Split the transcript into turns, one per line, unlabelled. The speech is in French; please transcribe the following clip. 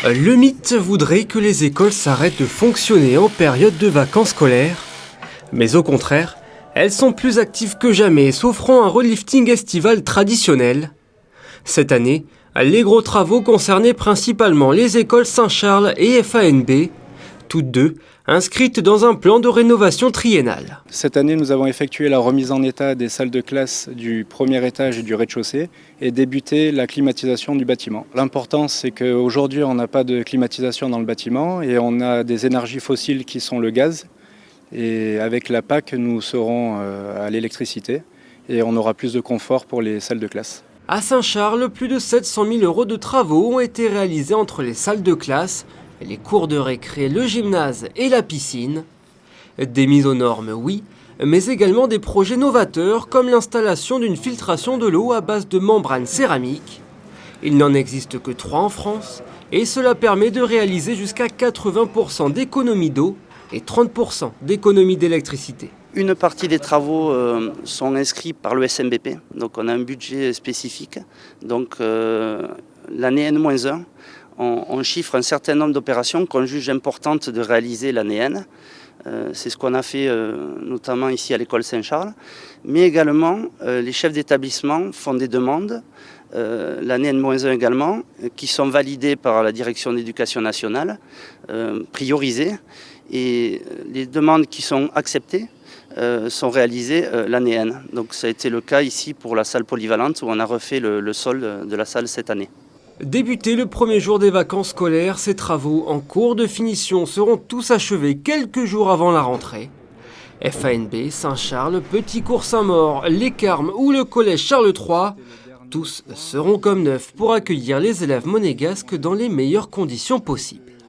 Le mythe voudrait que les écoles s'arrêtent de fonctionner en période de vacances scolaires. Mais au contraire, elles sont plus actives que jamais, s'offrant un relifting estival traditionnel. Cette année, les gros travaux concernaient principalement les écoles Saint-Charles et FANB, toutes deux inscrites dans un plan de rénovation triennale.
Cette année, nous avons effectué la remise en état des salles de classe du premier étage et du rez-de-chaussée et débuté la climatisation du bâtiment. L'important, c'est qu'aujourd'hui, on n'a pas de climatisation dans le bâtiment et on a des énergies fossiles qui sont le gaz. Et avec la PAC, nous serons à l'électricité et on aura plus de confort pour les salles de classe.
À Saint-Charles, plus de 700 000 € de travaux ont été réalisés entre les salles de classe, les cours de récré, le gymnase et la piscine. Des mises aux normes, oui, mais également des projets novateurs comme l'installation d'une filtration de l'eau à base de membranes céramiques. Il n'en existe que 3 en France et cela permet de réaliser jusqu'à 80% d'économie d'eau et 30% d'économie d'électricité.
Une partie des travaux sont inscrits par le SMBP, donc on a un budget spécifique. Donc l'année N-1, on chiffre un certain nombre d'opérations qu'on juge importantes de réaliser l'année N. C'est ce qu'on a fait notamment ici à l'école Saint-Charles. Mais également, les chefs d'établissement font des demandes, l'année N-1 également, qui sont validées par la direction d'éducation nationale, priorisées. Et les demandes qui sont acceptées sont réalisées l'année N. Donc ça a été le cas ici pour la salle polyvalente où on a refait le sol de la salle cette année.
Débuté le premier jour des vacances scolaires, ces travaux en cours de finition seront tous achevés quelques jours avant la rentrée. FANB, Saint-Charles, Petit Cours Saint-Maur, Les Carmes ou le collège Charles III, tous seront comme neufs pour accueillir les élèves monégasques dans les meilleures conditions possibles.